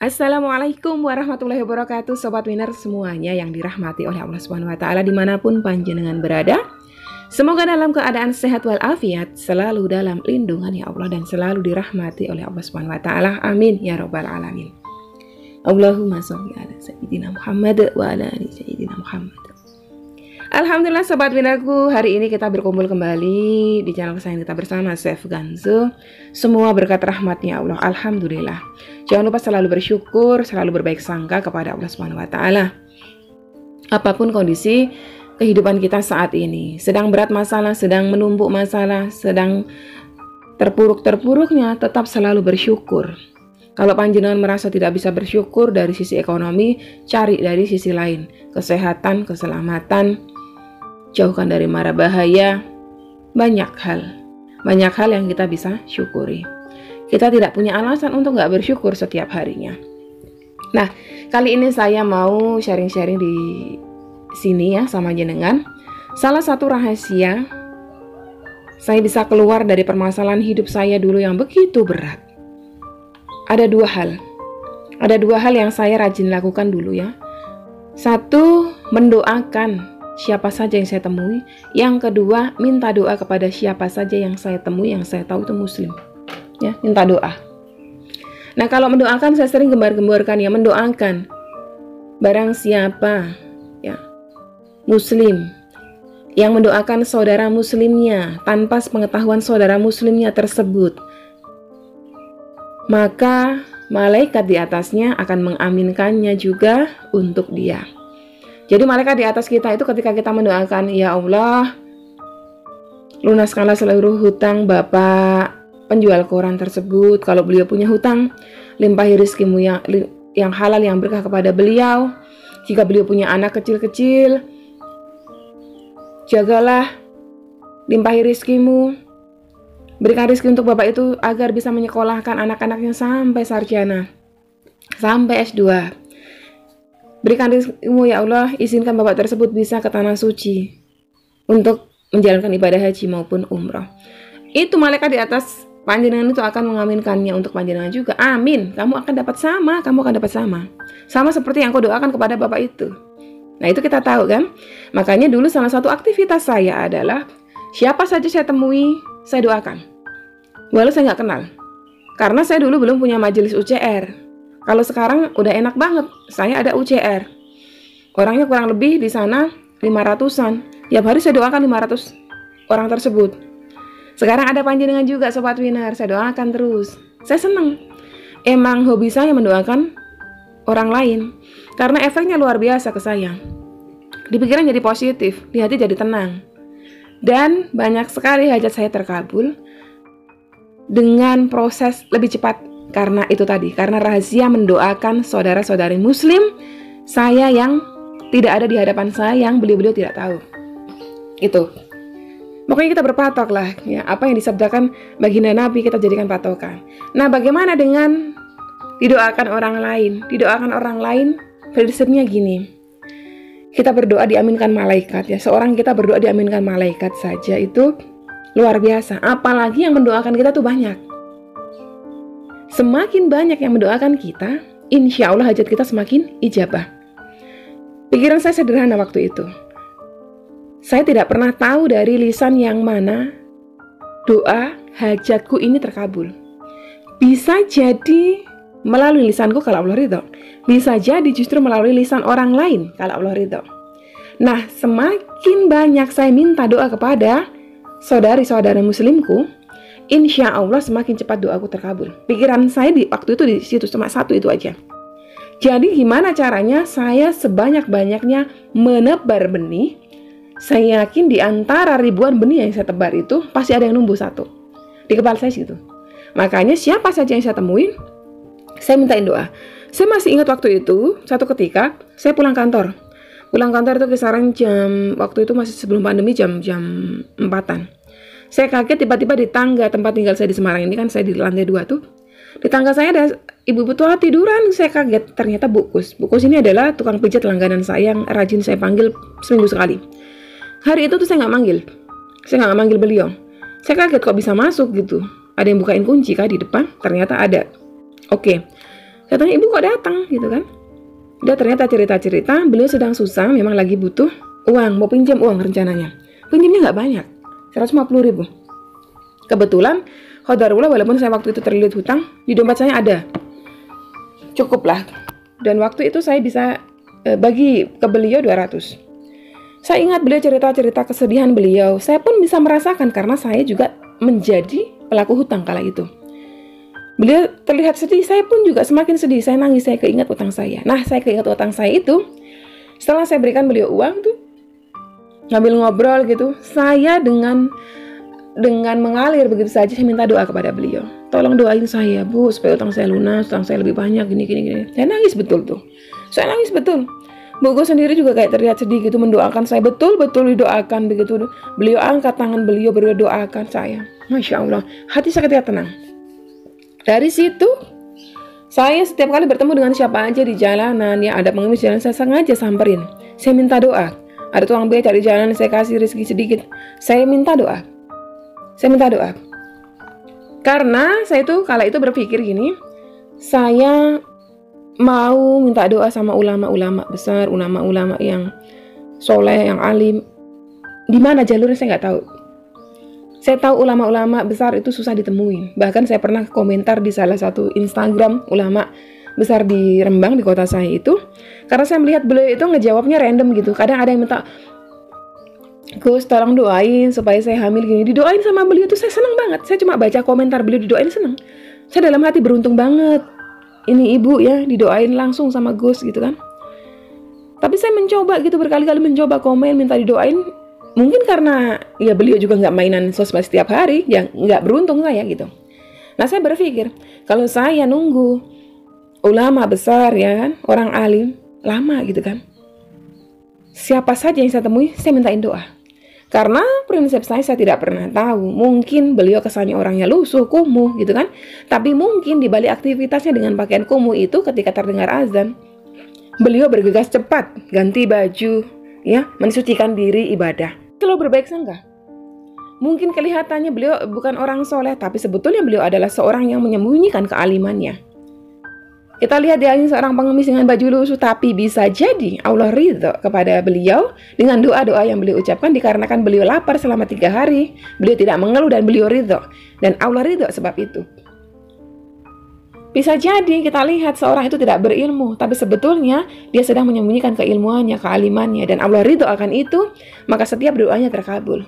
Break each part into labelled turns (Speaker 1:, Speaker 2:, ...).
Speaker 1: Assalamualaikum warahmatullahi wabarakatuh, Sobat Winner semuanya yang dirahmati oleh Allah Subhanahu wa Ta'ala dimanapun panjenengan berada. Semoga dalam keadaan sehat walafiat, selalu dalam lindungan ya Allah dan selalu dirahmati oleh Allah Subhanahu wa Ta'ala. Amin ya Rabbal Alamin. Allahumma sholli ala Sayyidina Muhammad wa ala ali Sayyidina Muhammad. Alhamdulillah Sobat Winnerku, hari ini kita berkumpul kembali di channel kesayangan kita bersama Chef Ganzo. Semua berkat rahmatnya Allah, Alhamdulillah. Jangan lupa selalu bersyukur, selalu berbaik sangka kepada Allah Subhanahu wa Ta'ala. Apapun kondisi kehidupan kita saat ini, sedang berat masalah, sedang menumpuk masalah, sedang terpuruk-terpuruknya, tetap selalu bersyukur. Kalau panjenengan merasa tidak bisa bersyukur dari sisi ekonomi, cari dari sisi lain, kesehatan, keselamatan, jauhkan dari mara bahaya, banyak hal yang kita bisa syukuri. Kita tidak punya alasan untuk nggak bersyukur setiap harinya. Nah, kali ini saya mau sharing-sharing di sini ya sama jenengan. Salah satu rahasia saya bisa keluar dari permasalahan hidup saya dulu yang begitu berat. Ada dua hal yang saya rajin lakukan dulu ya. Satu, mendoakan siapa saja yang saya temui. Yang kedua, minta doa kepada siapa saja yang saya temui, yang saya tahu itu muslim. Ya, minta doa. Nah, kalau mendoakan saya sering gembar-gemborkan ya, mendoakan barang siapa ya muslim yang mendoakan saudara muslimnya tanpa pengetahuan saudara muslimnya tersebut, maka malaikat di atasnya akan mengaminkannya juga untuk dia. Jadi malaikat di atas kita itu ketika kita mendoakan, ya Allah, lunaskanlah seluruh hutang Bapak penjual koran tersebut. Kalau beliau punya hutang, limpahi rizkimu yang halal yang berkah kepada beliau. Jika beliau punya anak kecil-kecil, jagalah, limpahi rizkimu. Berikan rezeki untuk Bapak itu agar bisa menyekolahkan anak-anaknya sampai sarjana, sampai S2. Berikan rezekimu ya Allah, izinkan Bapak tersebut bisa ke tanah suci untuk menjalankan ibadah haji maupun umrah. Itu malaikat di atas panjenengan itu akan mengaminkannya untuk panjenengan juga. Amin. Kamu akan dapat sama. Sama seperti yang kau doakan kepada Bapak itu. Nah, itu kita tahu kan? Makanya dulu salah satu aktivitas saya adalah siapa saja saya temui, saya doakan. Walau saya nggak kenal. Karena saya dulu belum punya majelis UCR. Kalau sekarang udah enak banget. Saya ada UCR. Orangnya kurang lebih di sana 500-an. Tiap hari saya doakan 500 orang tersebut. Sekarang ada panjenengan juga Sobat Winner. Saya doakan terus. Saya senang. Emang hobi saya mendoakan orang lain. Karena efeknya luar biasa ke saya. Di pikiran jadi positif. Di hati jadi tenang. Dan banyak sekali hajat saya terkabul dengan proses lebih cepat. Karena itu tadi, karena rahasia mendoakan saudara-saudari muslim saya yang tidak ada di hadapan saya, yang beliau-beliau tidak tahu. Itu. Pokoknya kita berpatok lah ya, apa yang disabdakan baginda Nabi kita jadikan patokan. Nah, bagaimana dengan didoakan orang lain? Didoakan orang lain prinsipnya gini. Kita berdoa diaminkan malaikat ya. Seorang kita berdoa diaminkan malaikat saja itu luar biasa. Apalagi yang mendoakan kita tuh banyak. Semakin banyak yang mendoakan kita, insya Allah hajat kita semakin ijabah. Pikiran saya sederhana waktu itu. Saya tidak pernah tahu dari lisan yang mana doa hajatku ini terkabul. Bisa jadi melalui lisanku kalau Allah ridho. Bisa jadi justru melalui lisan orang lain kalau Allah ridho. Nah, semakin banyak saya minta doa kepada saudari-saudara muslimku, insya Allah semakin cepat doaku terkabul. Pikiran saya di waktu itu di situ cuma satu itu aja. Jadi gimana caranya saya sebanyak-banyaknya menebar benih? Saya yakin di antara ribuan benih yang saya tebar itu pasti ada yang numbuh satu di kepala saya situ. Makanya siapa saja yang saya temuin, saya mintain doa. Saya masih ingat waktu itu, satu ketika saya pulang kantor. Pulang kantor itu kisaran waktu itu masih sebelum pandemi jam 4-an. Saya kaget tiba-tiba di tangga tempat tinggal saya di Semarang ini kan, saya di lantai 2 tuh. Di tangga saya ada ibu-ibu tua tiduran. Saya kaget, ternyata Bukus. Bukus ini adalah tukang pijat langganan saya yang rajin saya panggil seminggu sekali. Hari itu tuh saya nggak manggil beliau. Saya kaget kok bisa masuk gitu. Ada yang bukain kunci kah di depan? Ternyata ada. Oke. Saya tanya, ibu kok datang gitu kan. Dia ternyata cerita-cerita beliau sedang susah, memang lagi butuh uang, mau pinjam uang rencananya. Pinjamnya nggak banyak, 150.000. Kebetulan qadarullah, walaupun saya waktu itu terlilit hutang, di dompet saya ada, cukup lah. Dan waktu itu saya bisa bagi ke beliau 200. Saya ingat beliau cerita-cerita kesedihan beliau. Saya pun bisa merasakan karena saya juga menjadi pelaku hutang kala itu. Beliau terlihat sedih, saya pun juga semakin sedih. Saya nangis, saya keingat utang saya. Nah, saya keingat utang saya itu, setelah saya berikan beliau uang tuh, ngambil ngobrol gitu, saya dengan mengalir begitu saja, saya minta doa kepada beliau. Tolong doain saya, Bu, supaya utang saya lunas, utang saya lebih banyak, gini. Saya nangis betul tuh. Saya nangis betul. Bu Gus sendiri juga kayak terlihat sedih gitu, mendoakan saya, betul-betul didoakan begitu. Beliau angkat tangan beliau, berdoakan saya. Masya Allah, hati saya ketika tenang. Dari situ, saya setiap kali bertemu dengan siapa aja di jalanan, ya ada pengemis jalan, saya sengaja samperin. Saya minta doa. Ada tukang beca di jalan, saya kasih rezeki sedikit. Saya minta doa. Karena saya tuh kala itu berpikir gini, saya mau minta doa sama ulama-ulama besar, ulama-ulama yang soleh, yang alim. Di mana jalurnya saya nggak tahu. Saya tahu ulama-ulama besar itu susah ditemuin. Bahkan saya pernah komentar di salah satu Instagram ulama besar di Rembang, di kota saya itu. Karena saya melihat beliau itu ngejawabnya random gitu. Kadang ada yang minta, Gus tolong doain supaya saya hamil gini. Didoain sama beliau itu saya senang banget. Saya cuma baca komentar beliau didoain senang. Saya dalam hati beruntung banget. Ini ibu ya didoain langsung sama Gus gitu kan. Tapi saya mencoba gitu, berkali-kali mencoba komen minta didoain. Mungkin karena ya beliau juga nggak mainan sosmed setiap hari, ya nggak beruntung saya gitu. Nah saya berpikir, kalau saya nunggu ulama besar ya kan, orang alim, lama gitu kan. Siapa saja yang saya temui, saya mintain doa. Karena prinsip saya tidak pernah tahu. Mungkin beliau kesannya orangnya lusuh, kumuh gitu kan. Tapi mungkin di balik aktivitasnya dengan pakaian kumuh itu ketika terdengar azan, beliau bergegas cepat, ganti baju, ya, mensucikan diri ibadah. Selalu berbaik sangka. Mungkin kelihatannya beliau bukan orang soleh, tapi sebetulnya beliau adalah seorang yang menyembunyikan kealimannya. Kita lihat dia ini seorang pengemis dengan baju lusuh, tapi bisa jadi Allah ridho kepada beliau dengan doa-doa yang beliau ucapkan dikarenakan beliau lapar selama 3 hari. Beliau tidak mengeluh dan beliau ridho. Dan Allah ridho sebab itu. Bisa jadi kita lihat seorang itu tidak berilmu, tapi sebetulnya dia sedang menyembunyikan keilmuannya, kealimannya, dan Allah ridho akan itu, maka setiap doanya terkabul.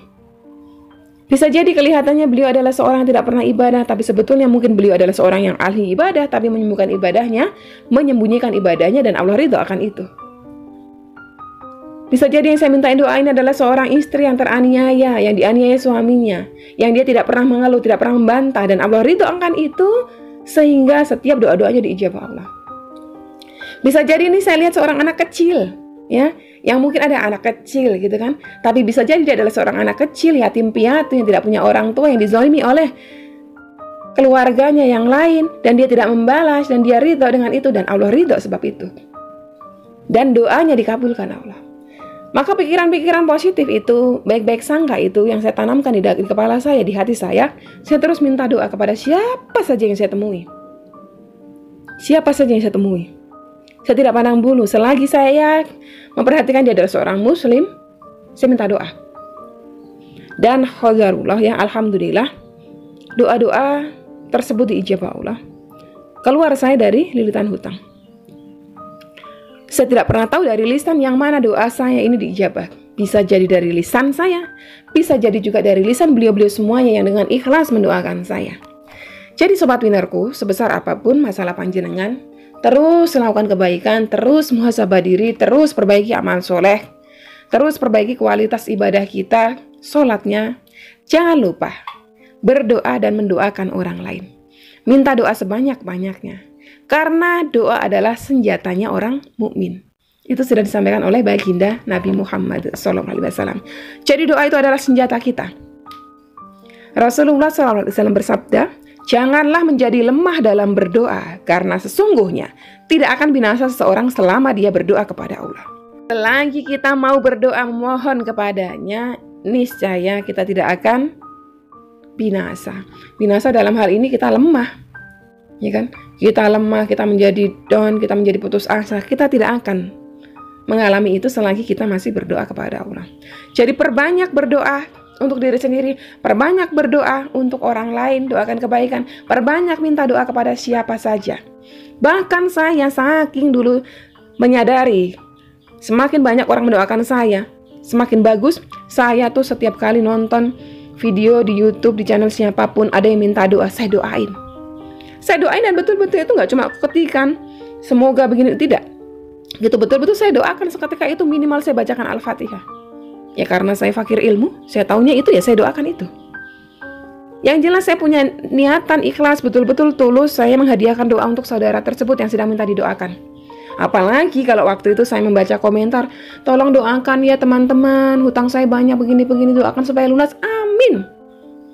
Speaker 1: Bisa jadi kelihatannya beliau adalah seorang yang tidak pernah ibadah, tapi sebetulnya mungkin beliau adalah seorang yang ahli ibadah, tapi menyembunyikan ibadahnya, dan Allah ridho akan itu. Bisa jadi yang saya mintain doain adalah seorang istri yang teraniaya, yang dianiaya suaminya, yang dia tidak pernah mengeluh, tidak pernah membantah, dan Allah ridho akan itu, sehingga setiap doa-doanya diijabah Allah. Bisa jadi ini saya lihat seorang anak kecil, ya, yang mungkin ada anak kecil gitu kan, tapi bisa jadi dia adalah seorang anak kecil yatim piatu yang tidak punya orang tua, yang dizalimi oleh keluarganya yang lain, dan dia tidak membalas, dan dia ridho dengan itu, dan Allah ridho sebab itu, dan doanya dikabulkan Allah. Maka pikiran-pikiran positif itu, baik-baik sangka itu yang saya tanamkan di kepala saya, di hati saya terus minta doa kepada siapa saja yang saya temui. Siapa saja yang saya temui. Saya tidak pandang bulu, selagi saya memperhatikan dia adalah seorang muslim, saya minta doa. Dan qadarullah ya, alhamdulillah, doa-doa tersebut diijabah Allah. Keluar saya dari lilitan hutang. Saya tidak pernah tahu dari lisan yang mana doa saya ini diijabah. Bisa jadi dari lisan saya, bisa jadi juga dari lisan beliau-beliau semuanya yang dengan ikhlas mendoakan saya. Jadi sobat winarku, sebesar apapun masalah panjenengan, terus melakukan kebaikan, terus muhasabah diri, terus perbaiki amal soleh, terus perbaiki kualitas ibadah kita, sholatnya. Jangan lupa berdoa dan mendoakan orang lain. Minta doa sebanyak-banyaknya. Karena doa adalah senjatanya orang mukmin. Itu sudah disampaikan oleh baginda Nabi Muhammad SAW. Jadi doa itu adalah senjata kita. Rasulullah SAW bersabda, janganlah menjadi lemah dalam berdoa, karena sesungguhnya tidak akan binasa seseorang selama dia berdoa kepada Allah. Selagi kita mau berdoa memohon kepadanya, niscaya kita tidak akan binasa. Binasa dalam hal ini kita lemah. ya kan? Kita lemah, kita menjadi down, kita menjadi putus asa. Kita tidak akan mengalami itu selagi kita masih berdoa kepada Allah. Jadi perbanyak berdoa untuk diri sendiri, perbanyak berdoa untuk orang lain, doakan kebaikan, perbanyak minta doa kepada siapa saja. Bahkan saya saking dulu menyadari semakin banyak orang mendoakan saya, semakin bagus. Saya tuh setiap kali nonton video di YouTube, di channel siapapun ada yang minta doa, saya doain. Saya doain dan betul-betul itu nggak cuma aku ketikan, semoga begini, tidak. Gitu, betul-betul saya doakan seketika itu, minimal saya bacakan Al-Fatihah. Ya karena saya fakir ilmu, saya taunya itu ya saya doakan itu. Yang jelas saya punya niatan ikhlas, betul-betul tulus saya menghadiahkan doa untuk saudara tersebut yang sedang minta didoakan. Apalagi kalau waktu itu saya membaca komentar, tolong doakan ya teman-teman, hutang saya banyak begini-begini, doakan supaya lunas. Amin.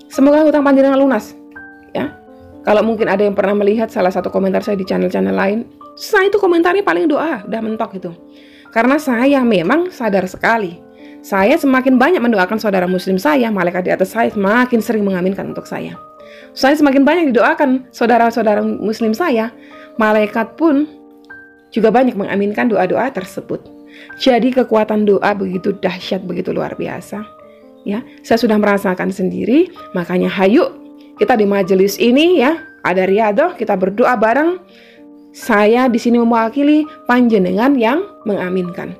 Speaker 1: Semoga hutang panjenengan lunas. Ya. Kalau mungkin ada yang pernah melihat salah satu komentar saya di channel-channel lain, saya itu komentarnya paling doa, udah mentok itu. Karena saya memang sadar sekali, saya semakin banyak mendoakan saudara muslim saya, malaikat di atas saya semakin sering mengaminkan untuk saya. Saya semakin banyak didoakan saudara-saudara muslim saya, malaikat pun juga banyak mengaminkan doa-doa tersebut. Jadi kekuatan doa begitu dahsyat, begitu luar biasa. Ya, saya sudah merasakan sendiri, makanya hayu kita di majelis ini ya, ada riyadhah, kita berdoa bareng. Saya di sini mewakili panjenengan yang mengaminkan.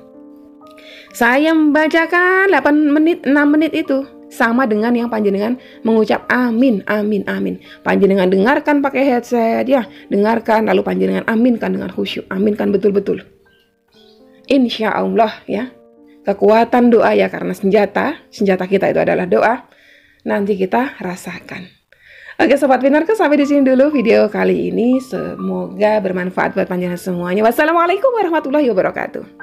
Speaker 1: Saya membacakan 8 menit, 6 menit itu sama dengan yang panjenengan mengucap amin, amin, amin. Panjenengan dengarkan pakai headset ya, dengarkan lalu panjenengan aminkan dengan khusyuk, aminkan betul-betul. Insya Allah ya, kekuatan doa ya, karena senjata kita itu adalah doa. Nanti kita rasakan. Oke Sobat Winarka, sampai di sini dulu video kali ini. Semoga bermanfaat buat panjenengan semuanya. Wassalamualaikum warahmatullahi wabarakatuh.